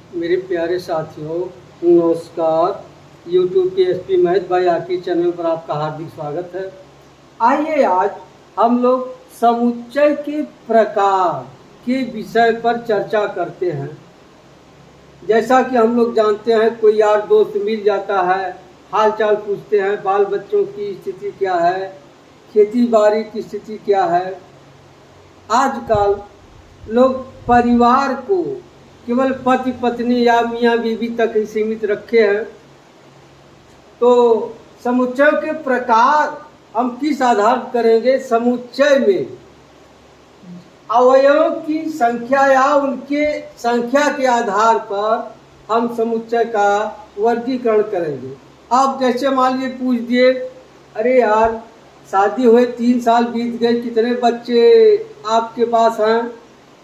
मेरे प्यारे साथियों, नमस्कार। यूट्यूब के एसपी महेश भाई आरती चैनल पर आपका हार्दिक स्वागत है। आइए आज हम लोग समुच्चय के प्रकार के विषय पर चर्चा करते हैं। जैसा कि हम लोग जानते हैं, कोई यार दोस्त मिल जाता है, हाल चाल पूछते हैं, बाल बच्चों की स्थिति क्या है, खेती बाड़ी की स्थिति क्या है। आजकल लोग परिवार को केवल पति पत्नी या मियाँ बीवी तक ही सीमित रखे हैं। तो समुच्चय के प्रकार हम किस आधार पर करेंगे? समुच्चय में अवयवों की संख्या या उनके संख्या के आधार पर हम समुच्चय का वर्गीकरण करेंगे। आप जैसे मान लीजिए पूछ दिए, अरे यार शादी हुए 3 साल बीत गए, कितने बच्चे आपके पास हैं?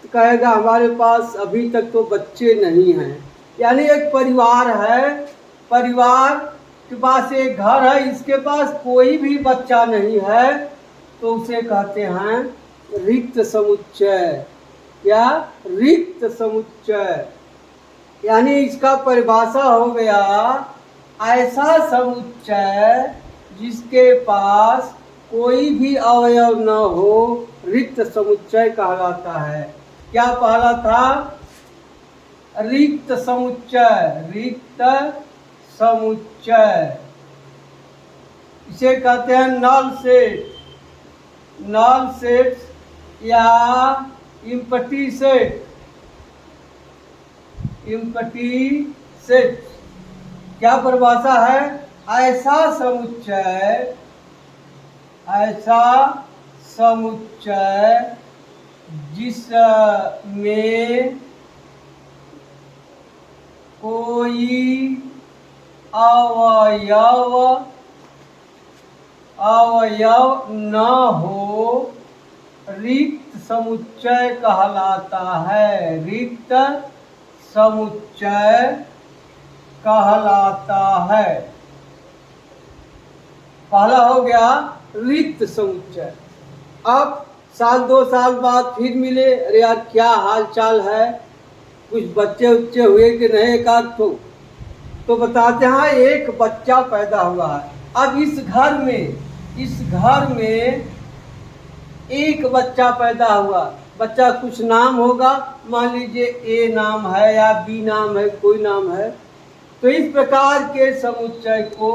तो कहेगा हमारे पास अभी तक तो बच्चे नहीं हैं। यानी एक परिवार है, परिवार के पास एक घर है, इसके पास कोई भी बच्चा नहीं है, तो उसे कहते हैं रिक्त समुच्चय या रिक्त समुच्चय। यानी इसका परिभाषा हो गया ऐसा समुच्चय जिसके पास कोई भी अवयव न हो, रिक्त समुच्चय कहलाता है। क्या पहला था? रिक्त समुच्चय। रिक्त समुच्चय इसे कहते हैं नल सेट, नल सेट या इम्पटी सेट। इम्पटी सेट क्या परिभाषा है? ऐसा समुच्चय, ऐसा समुच्चय जिसमें कोई अवयव न हो, रिक्त समुच्चय कहलाता है। रिक्त समुच्चय कहलाता है। पहला हो गया रिक्त समुच्चय। अब साल 2 साल बाद फिर मिले, अरे यार क्या हाल चाल है, कुछ बच्चे उच्चे हुए कि नहीं? एक आध तो बताते हैं एक बच्चा पैदा हुआ है। अब इस घर में एक बच्चा पैदा हुआ, बच्चा कुछ नाम होगा, मान लीजिए ए नाम है या बी नाम है, कोई नाम है। तो इस प्रकार के समुच्चय को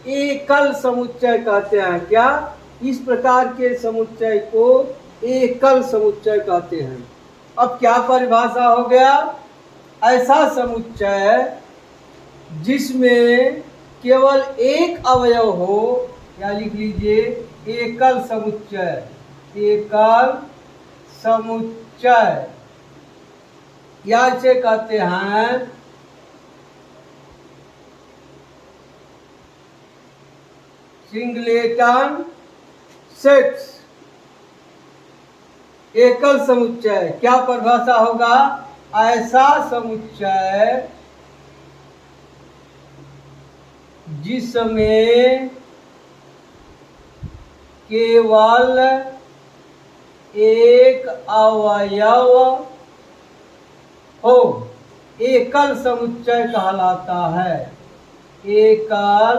एकल समुच्चय कहते हैं। क्या? इस प्रकार के समुच्चय को एकल समुच्चय कहते हैं। अब क्या परिभाषा हो गया? ऐसा समुच्चय जिसमें केवल एक अवयव हो, या लिख लीजिए एकल समुच्चय। एकल समुच्चय या इसे कहते हैं सिंगलेटन सेट्स। एकल समुच्चय क्या परिभाषा होगा? ऐसा समुच्चय जिसमें केवल एक अवयव हो, एकल समुच्चय कहलाता है। एकल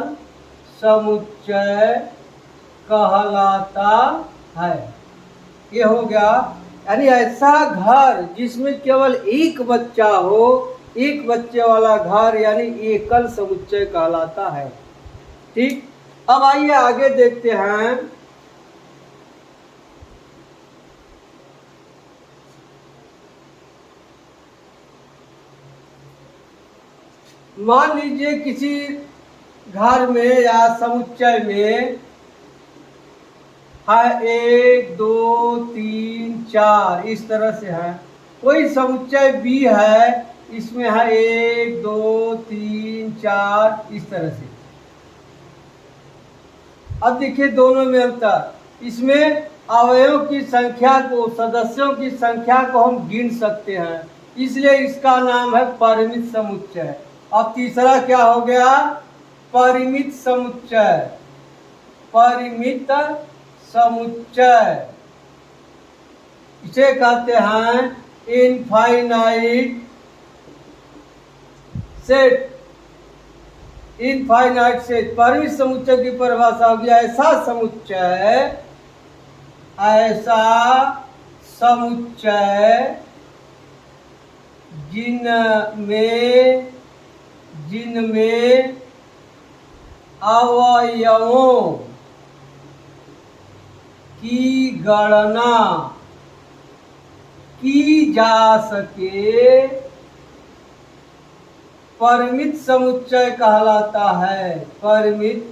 समुच्चय कहलाता है। ये हो गया। यानी ऐसा घर जिसमें केवल एक बच्चा हो, एक बच्चे वाला घर, यानी एकल समुच्चय कहलाता है। ठीक। अब आइए आगे देखते हैं। मान लीजिए किसी घर में या समुच्चय में है 1 2 3 4 इस तरह से है। कोई समुच्चय बी है, इसमें है 1 2 3 4 इस तरह से। अब देखिए दोनों में अंतर। इसमें अवयवों की संख्या को, सदस्यों की संख्या को हम गिन सकते हैं, इसलिए इसका नाम है परिमित समुच्चय। अब तीसरा क्या हो गया? परिमित समुच्चय। परिमित समुच्चय इसे कहते हैं इनफाइनाइट सेट, इनफाइनाइट सेट। परिमित समुच्चय की परिभाषा होगी ऐसा समुच्चय जिनमें अवयवों की गणना की जा सके परिमित समुच्चय कहलाता है। परिमित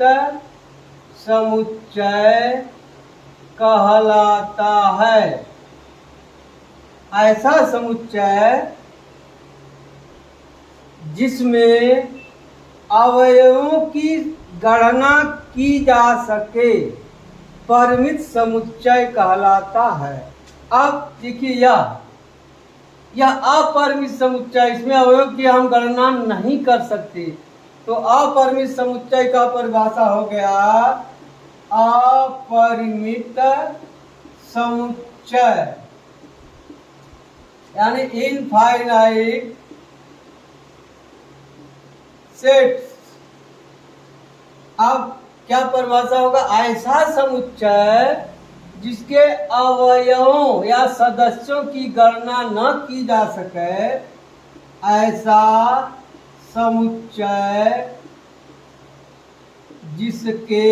समुच्चय कहलाता है ऐसा समुच्चय जिसमें अवयवों की गणना की जा सके परिमित समुच्चय कहलाता है। अब देखिए यह अपरिमित समुच्चय, इसमें अवयव की हम गणना नहीं कर सकते, तो अपरिमित समुच्चय का परिभाषा हो गया अपरिमित समुच्चय, यानी इनफाइनाइट सेट्स। अब क्या परिभाषा होगा? ऐसा समुच्चय जिसके अवयवों या सदस्यों की गणना न की जा सके, ऐसा समुच्चय जिसके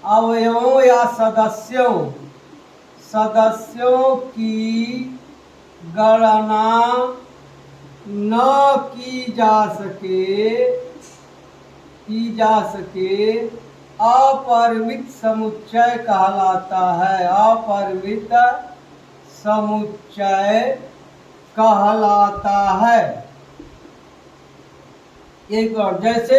अवयवों या सदस्यों की गणना न की जा सके अपरिमित समुच्चय कहलाता है। अपरिमित समुच्चय कहलाता है। एक और जैसे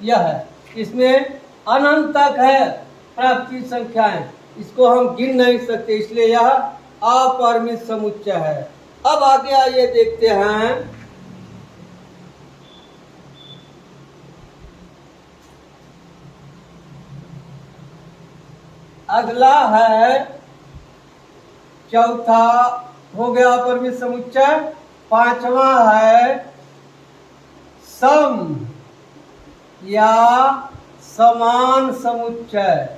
यह है, इसमें अनंत तक है प्राप्ति संख्याएं, इसको हम गिन नहीं सकते, इसलिए यह अपरिमित समुच्चय है। अब आगे आइए देखते हैं अगला है चौथा हो गया अपरिमित समुच्चय। पांचवा है सम या समान समुच्चय।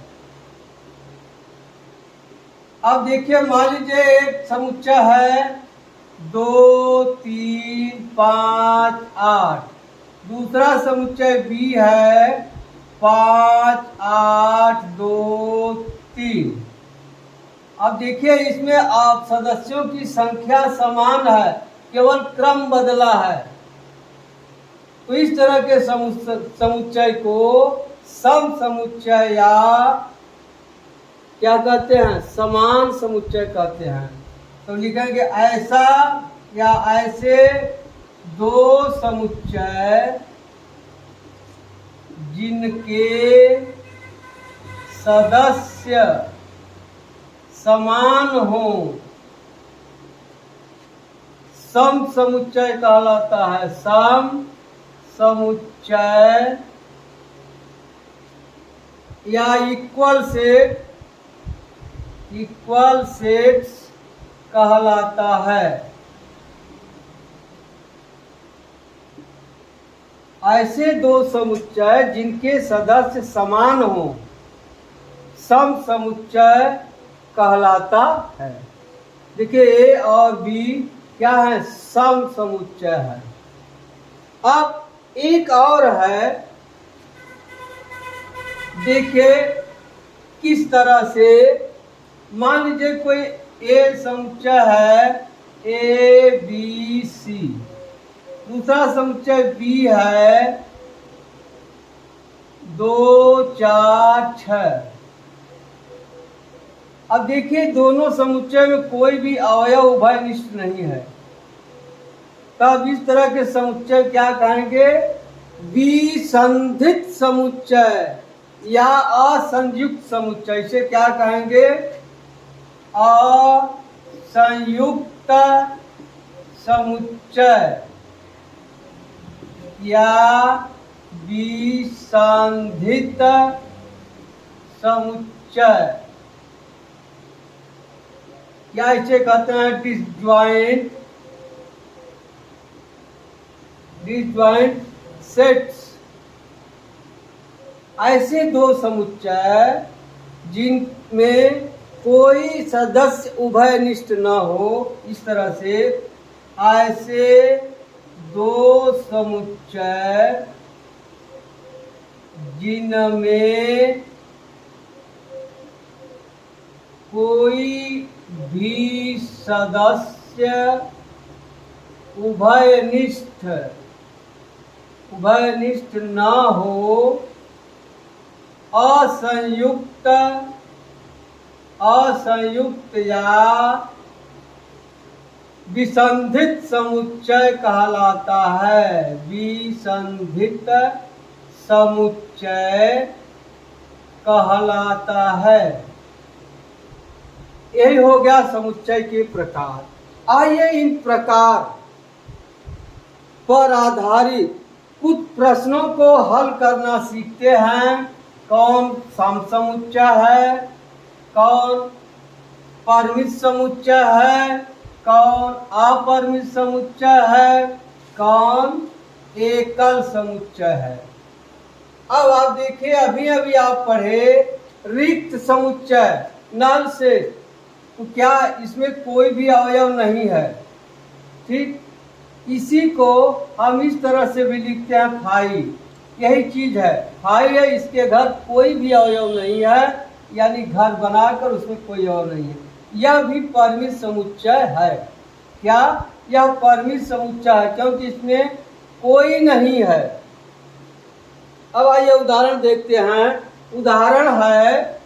अब देखिए, मान लीजिए एक समुच्चय है 2, 3, 5, 8, दूसरा समुच्चय बी है 5, 8, 2, 3। अब देखिए, इसमें आप सदस्यों की संख्या समान है, केवल क्रम बदला है। तो इस तरह के समुच्चय को सम समुच्चय या क्या कहते हैं? समान समुच्चय कहते हैं। तो लिखेंगे ऐसा या ऐसे दो समुच्चय जिनके सदस्य समान हो, सम समुच्चय कहलाता है। सम समुच्चय या इक्वल सेट्स कहलाता है। ऐसे दो समुच्चय जिनके सदस्य समान हो, सम समुच्चय कहलाता है। देखिए, ए और बी क्या है? सम समुच्चय है। अब एक और है, देखिए किस तरह से। मान लीजिए कोई ए समुच्चय है ए बी सी, दूसरा समुच्चय बी है 2, 4, 6। अब देखिए, दोनों समुच्चय में कोई भी अवयव उभयनिष्ठ नहीं है, तब इस तरह के समुच्चय क्या कहेंगे? विसंधित समुच्चय या असंयुक्त समुच्चय। इसे क्या कहेंगे? असंयुक्त समुच्चय या विसंधित समुच्चय, या इसे कहते हैं डिसजॉइंट सेट्स। ऐसे दो समुच्चय जिनमें कोई सदस्य उभयनिष्ठ न हो, इस तरह से ऐसे दो समुच्चय जिनमें कोई भी सदस्य उभयनिष्ठ न हो, असंयुक्त या विसंधित समुच्चय कहलाता है। विसंधित समुच्चय कहलाता है। यही हो गया समुच्चय के प्रकार। आइए इन प्रकार पर आधारित कुछ प्रश्नों को हल करना सीखते हैं। कौन समसमुच्चय है, कौन परिमित समुच्चय है, कौन अपरिमित समुच्चय है, कौन एकल समुच्चय है। अब आप देखिए, अभी आप पढ़े रिक्त समुच्चय नल से, तो क्या इसमें कोई भी अवयव नहीं है। ठीक, इसी को हम इस तरह से भी लिखते हैं फाई। यही चीज है, फाई है, इसके घर कोई भी अवयव नहीं है, यानी घर बनाकर उसमें कोई और नहीं है। यह भी परिमित समुच्चय है। क्या यह परिमित समुच्चय है, क्योंकि इसमें कोई नहीं है। अब आइए उदाहरण देखते हैं। उदाहरण है,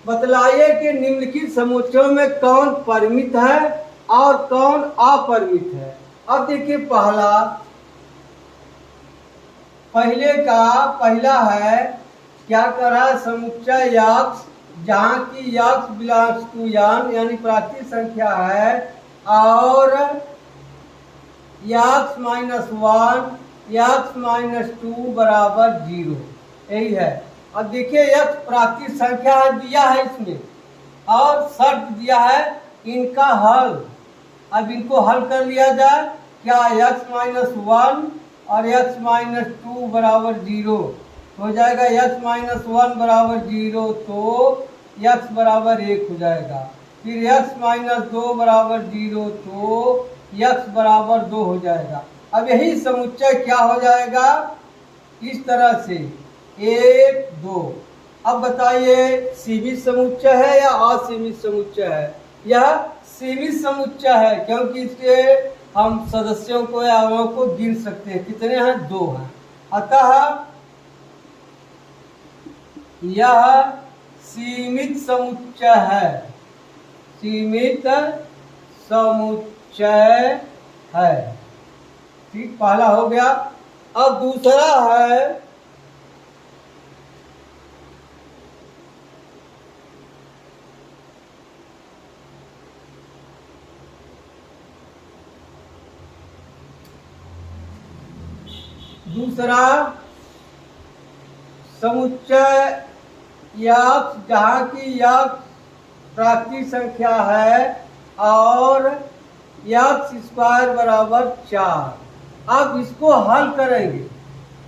बतलाइए कि निम्नलिखित समुच्चयों में कौन परिमित है और कौन अपरिमित है। अब देखिए, पहला है, क्या कर रहा है, समुच्चय यक्स जहाँ की यक्स बिलोंग्स टू n यानी प्राकृतिक संख्या है, और यक्स माइनस 1 यक्स माइनस 2 बराबर 0। यही है। अब देखिए, यक्स प्राकृतिक संख्या है, दिया है इसमें, और शर्त दिया है इनका हल। अब इनको हल कर लिया जाए। क्या यक्स माइनस 1 और यक्स माइनस 2 बराबर 0 हो जाएगा। यक्स माइनस 1 बराबर 0 तो यक्स बराबर 1 हो जाएगा। फिर यक्स माइनस 2 बराबर 0 तो यक्स बराबर 2 हो जाएगा। अब यही समुच्चय क्या हो जाएगा, इस तरह से 1 2। अब बताइए, सीमित समुच्चय है या असीमित समुच्चय है। यह सीमित समुच्चय है, क्योंकि इसके हम सदस्यों को या अवयवों को गिन सकते हैं। कितने हैं, 2 हैं। अतः यह सीमित समुच्चय है। सीमित समुच्चय है। ठीक, पहला हो गया। अब दूसरा है, समुच्चय यक्स जहाँ की यक्स प्राकृतिक संख्या है और यक्स स्क्वायर बराबर 4। अब इसको हल करेंगे।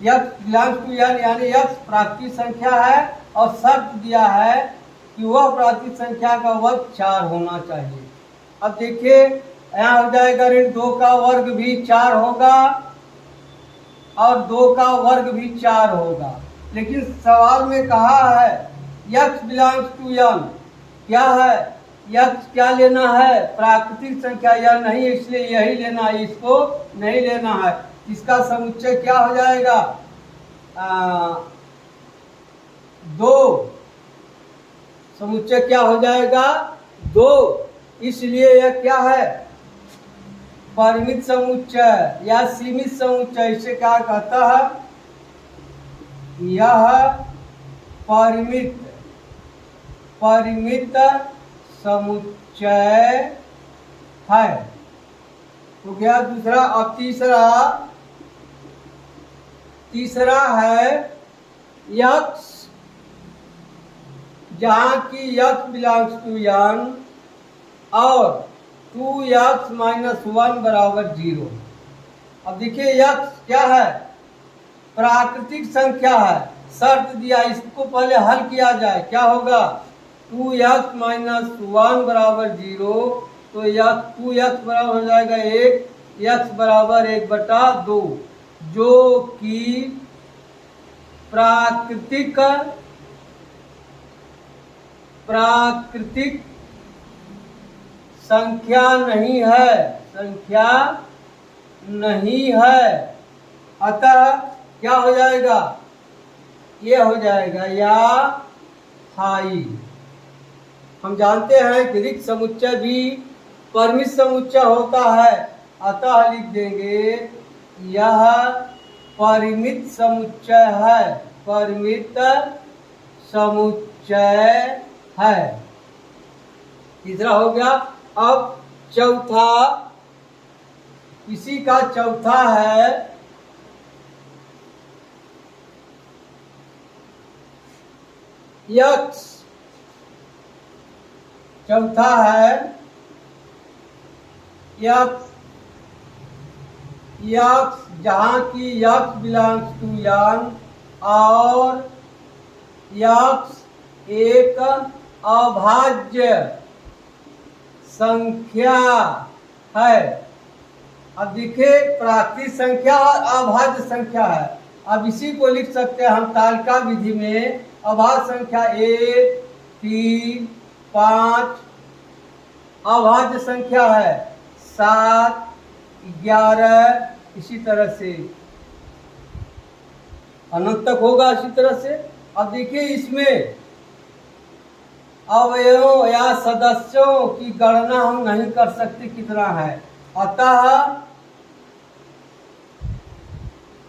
यक्स बिलोंग्स टू n यानी यक्स प्राकृतिक संख्या है, और शर्त दिया है कि वह प्राकृतिक संख्या का वर्ग 4 होना चाहिए। अब देखिए, यहाँ हो जाएगा, ऋण 2 का वर्ग भी 4 होगा और 2 का वर्ग भी 4 होगा। लेकिन सवाल में कहा है यक्स बिलोंग्स टू n, क्या है, यक्स क्या लेना है, प्राकृतिक संख्या या नहीं, इसलिए यही लेना है, इसको नहीं लेना है। इसका समुच्चय क्या हो जाएगा, 2। समुच्चय क्या हो जाएगा, 2। इसलिए यह क्या है, परिमित समुच्चय या सीमित समुच्चय। इसे क्या कहता है, यह परिमित समुच्चय है। तो क्या दूसरा। अब तीसरा है, यक्स जहाँ की यक्स बिलोंग्स टू n और 2 यक्स माइनस 1 बराबर 0। अब देखिए यक्स क्या है, प्राकृतिक संख्या है, शर्त दिया इसको पहले हल किया जाए, क्या होगा 2x माइनस 1 बराबर 0, तो 2x बराबर हो जाएगा 1, x बराबर 1/2, जो कि प्राकृतिक संख्या नहीं है, संख्या नहीं है। अतः क्या हो जाएगा, ये हो जाएगा या हाई। हम जानते हैं कि रिक्त समुच्चय भी परिमित समुच्चय होता है, अतः लिख देंगे यह परिमित समुच्चय है, परिमित समुच्चय है। तीसरा हो गया। अब चौथा, इसी का चौथा है यक्स, चौथा है यक्स, यक्स जहाँ की यक्स बिलोंग्स टू यान और यक्स एक अभाज्य संख्या है। अब देखिए प्राकृतिक संख्या और अभाज्य संख्या है। अब इसी को लिख सकते हैं हम तालिका विधि में, अभाज्य संख्या 1, 3, 5, अभाज्य संख्या है 7, 11, इसी तरह से अनंत तक होगा इसी तरह से। अब देखिए इसमें अवयवों या सदस्यों की गणना हम नहीं कर सकते कितना है, अतः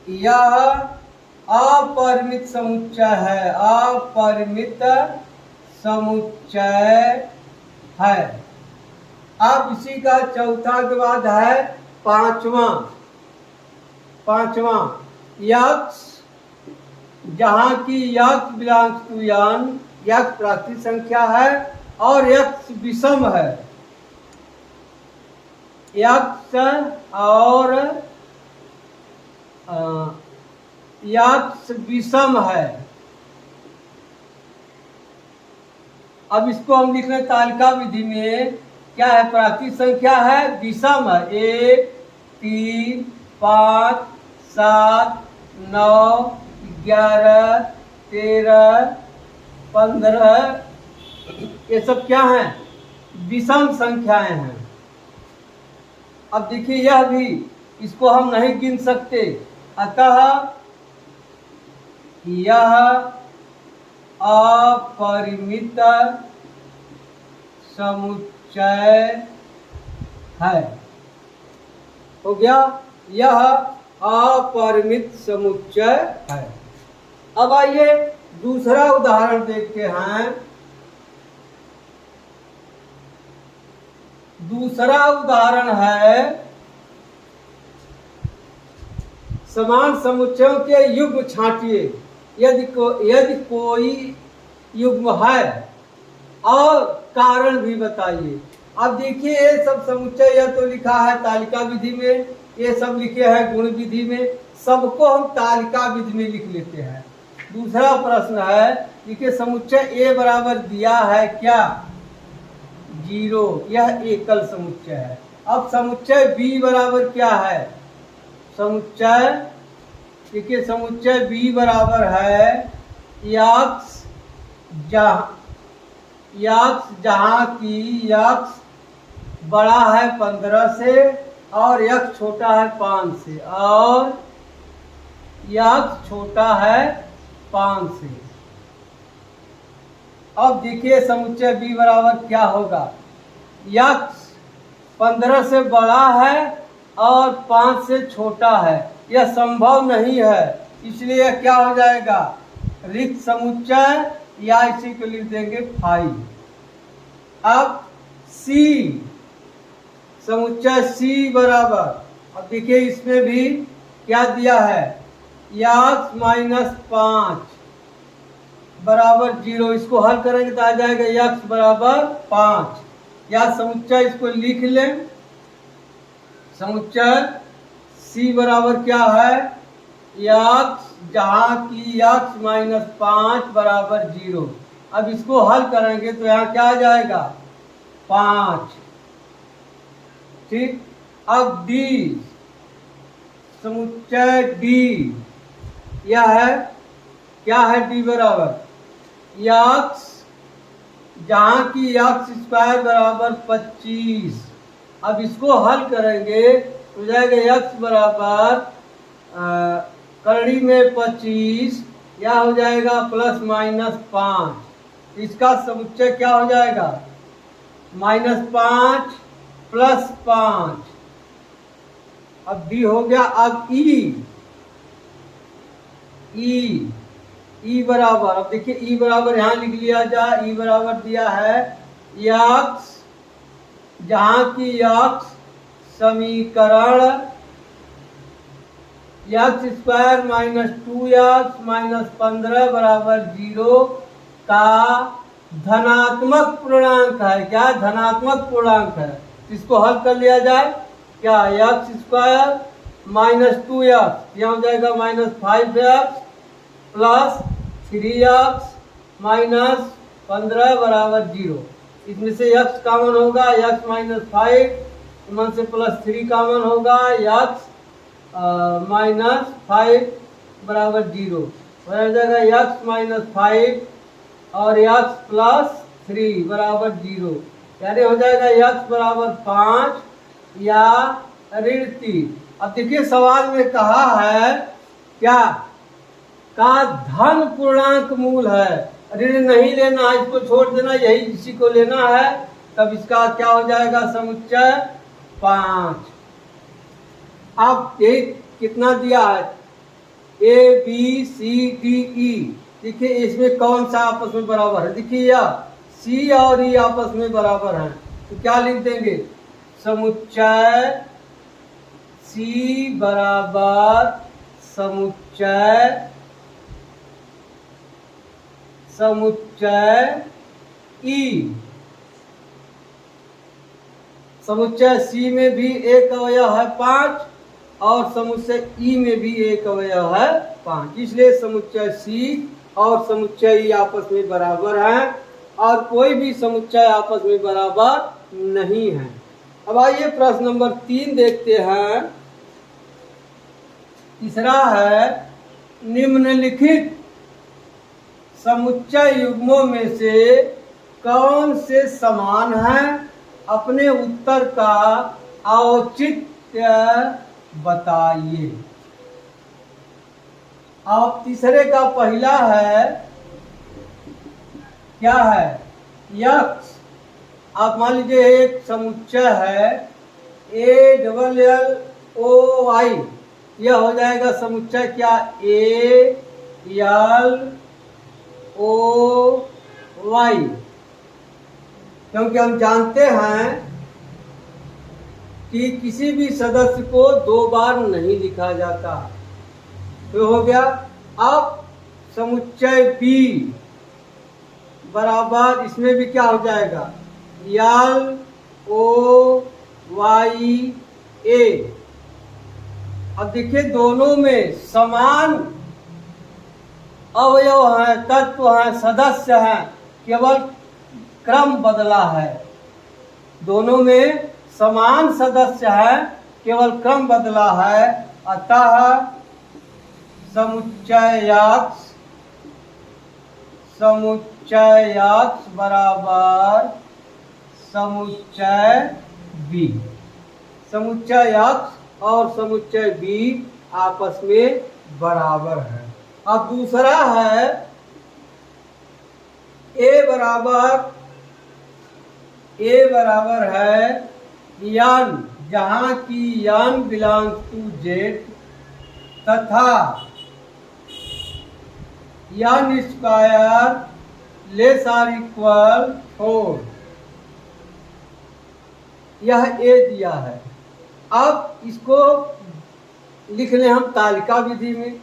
यह अपरिमित समुच्चय है, अपरिमित समुच्चय है। अब इसी का चौथा के बाद है पांचवा यक्स जहाँ की यक्स बिलोंग्स टू यान, यक्स प्राकृतिक संख्या है और यक्स विषम है, यक्स और यक्स विषम है। अब इसको हम लिख रहे हैं तालिका विधि में, क्या है प्राकृतिक संख्या है, विषम है, 1, 3, 5, 7, 9, 11, 13, 15, ये सब क्या हैं, विषम संख्याएं हैं। अब देखिए यह भी, इसको हम नहीं गिन सकते, अतः यह अपरिमित समुच्चय है। हो गया, यह अपरिमित समुच्चय है। अब आइए दूसरा उदाहरण देखते हैं। दूसरा उदाहरण है समान समुच्चयों के युग्म छांटिए, यदि कोई युग्म है और कारण भी बताइए। अब देखिए ये सब समुच्चय यह तो लिखा है तालिका विधि में, ये सब लिखे हैं गुण विधि में, सबको हम तालिका विधि में लिख लेते हैं। दूसरा प्रश्न है, देखिए समुच्चय ए बराबर दिया है क्या, 0, यह एकल समुच्चय है। अब समुच्चय बी बराबर क्या है, समुच्चय, देखिए समुच्चय बी बराबर है यक्स जहाँ की यक्स बड़ा है 15 से और यक्स छोटा है 5 से, और यक्स छोटा है 5 से। अब देखिए समुच्चय बी बराबर क्या होगा, यक्स 15 से बड़ा है और 5 से छोटा है, यह संभव नहीं है, इसलिए क्या हो जाएगा रिक्त समुच्चय, या इसी को लिख देंगे फाई। अब सी, समुच्चय सी बराबर, अब देखिए इसमें भी क्या दिया है, यक्स माइनस 5 बराबर 0, इसको हल करेंगे तो आ जाएगा यक्स बराबर 5, या समुच्चय इसको लिख लें, समुच्चय सी बराबर क्या है, यक्स जहाँ की यक्स माइनस 5 बराबर 0। अब इसको हल करेंगे तो यहाँ क्या आ जाएगा, 5। ठीक, अब डी, समुच्चय डी यह है, क्या है, डी बराबर यक्स जहाँ की यक्स स्क्वायर बराबर 25। अब इसको हल करेंगे हो जाएगा यक्स बराबर करड़ी में 25 या हो जाएगा प्लस माइनस 5। इसका समुच्चय क्या हो जाएगा, -5 प्लस 5। अब डी हो गया। अब ई बराबर, अब देखिए ई बराबर यहाँ लिख लिया जाए, ई बराबर दिया है यक्स जहाँ की यक्स समीकरण x square minus 2x minus 15 बराबर 0 का धनात्मक पूर्णांक है। क्या धनात्मक पूर्णांक है, इसको हल कर लिया जाए। क्या, यक्स स्क्वायर माइनस 2x यह हो जाएगा -5x प्लस 3x माइनस 15 बराबर 0। इसमें से x कॉमन होगा, x माइनस 5 इनमें से प्लस 3 कॉमन होगा, x माइनस 5 बराबर 0 हो जाएगा, x माइनस 5 और x प्लस 3 बराबर 0, यानी हो जाएगा x बराबर 5 या ऋण 3। अब देखिए सवाल में कहा है क्या, का धन पूर्णांक मूल है, ऋण नहीं लेना है, इसको छोड़ देना, यही इसी को लेना है। तब इसका क्या हो जाएगा, समुच्चय 5। अब ये कितना दिया है, A B C D E. देखिए इसमें कौन सा आपस में बराबर है, देखिए यह सी और ई आपस में बराबर हैं, तो क्या लिख देंगे, समुच्चय सी बराबर समुच्चय ई। समुच्चय सी में भी एक अवयव है 5 और समुच्चय ई में भी एक अवयव है 5, इसलिए समुच्चय सी और समुच्चय ई आपस में बराबर हैं और कोई भी समुच्चय आपस में बराबर नहीं है। अब आइए प्रश्न नंबर 3 देखते हैं। तीसरा है, निम्नलिखित समुच्चय युग्मों में से कौन से समान हैं, अपने उत्तर का औचित्य बताइए। अब तीसरे का पहला है, क्या है, यक्स। आप मान लीजिए एक समुच्चय है ALLOY, यह हो जाएगा समुच्चय क्या, ALOY, क्योंकि हम जानते हैं कि किसी भी सदस्य को 2 बार नहीं लिखा जाता। तो हो गया। अब समुच्चय बी बराबर, इसमें भी क्या हो जाएगा, LOYA। अब देखिए दोनों में समान अवयव हैं, तत्व हैं, सदस्य हैं, केवल क्रम बदला है। दोनों में समान सदस्य हैं, केवल क्रम बदला है। अतः समुच्चय यक्स बराबर समुच्चय बी। समुच्चय यक्स और समुच्चय बी आपस में बराबर है। अब दूसरा है, ए बराबर है यन, जहाँ की यन बिलोंग्स टू जेड तथा यन स्क्वायर लेस आर इक्वल 4। यह ए दिया है। अब इसको लिख लें हम तालिका विधि में।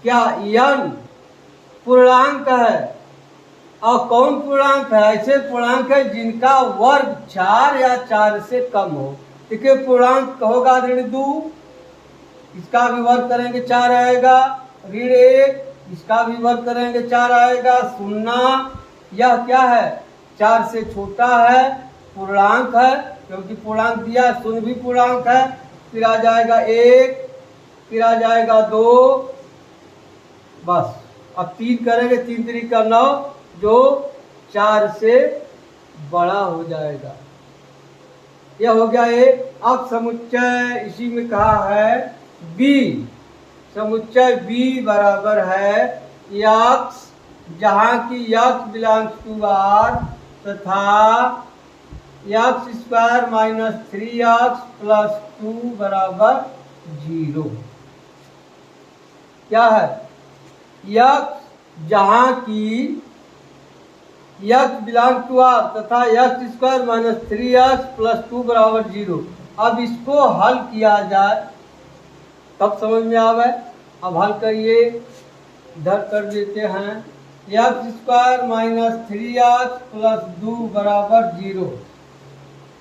क्या, यन पूर्णांक है, और कौन पूर्णांक है, ऐसे पूर्णांक है जिनका वर्ग 4 या 4 से कम हो। देखिए पूर्णांक होगा ऋण 2, इसका भी वर्ग करेंगे 4 आएगा, ऋण 1, इसका भी वर्ग करेंगे 4 आएगा, 0। यह क्या है, 4 से छोटा है, पूर्णांक है, क्योंकि पूर्णांक दिया, 0 भी पूर्णांक है। फिर आ जाएगा 1, फिर आ जाएगा 2, बस। अब 3 करेंगे, 3 3 का 9, जो 4 से बड़ा हो जाएगा। यह हो गया ए। अब समुच्चय इसी में कहा है बी, समुच्चय बी बराबर है यक्स, जहाँ की यक्स बिलोंग्स टू आर तथा x square minus 3x plus 2 बराबर 0। क्या है, यक्स जहाँ की यक्स बिलोंग टू आर तथा x square minus 3x plus 2 बराबर 0। अब इसको हल किया जाए तब समझ में आवे। अब हल करिए, इधर कर देते हैं, x square minus 3x plus 2 बराबर 0।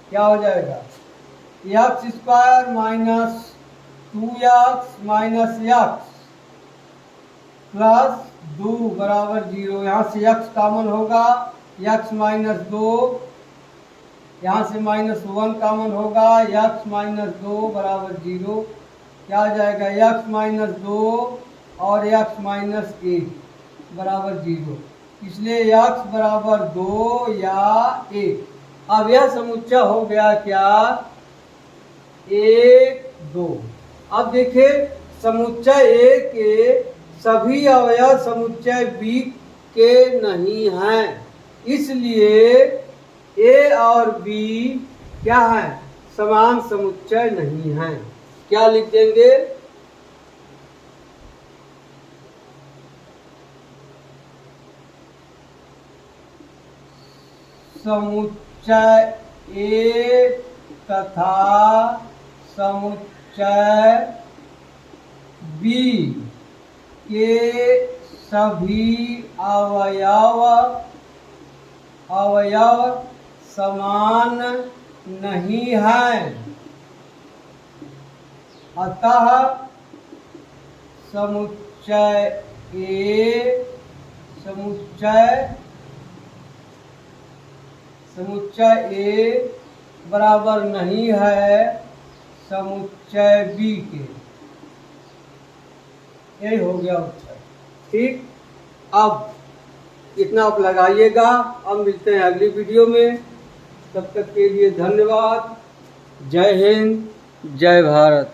क्या हो जाएगा, x square minus 2x minus x plus 2 बराबर 0। यहाँ से x कॉमन होगा, x माइनस 2, यहाँ से -1 कॉमन होगा, x माइनस 2 बराबर 0। क्या आ जाएगा, x माइनस 2 और x माइनस 1 बराबर 0, इसलिए x बराबर 2 या 1। अब यह समुच्चय हो गया क्या, 1 2। अब देखिए, समुच्चय A के सभी अवयव समुच्चय B के नहीं हैं, इसलिए A और B क्या है, समान समुच्चय नहीं हैं। क्या लिख देंगे, समुच्चय A तथा समुच्चय B के सभी अवयव समान नहीं हैं, अतः समुच्चय A बराबर नहीं है समुच्चय B के। यही हो गया उत्तर। ठीक, अब इतना आप लगाइएगा। अब मिलते हैं अगली वीडियो में, तब तक के लिए धन्यवाद। जय हिंद, जय भारत।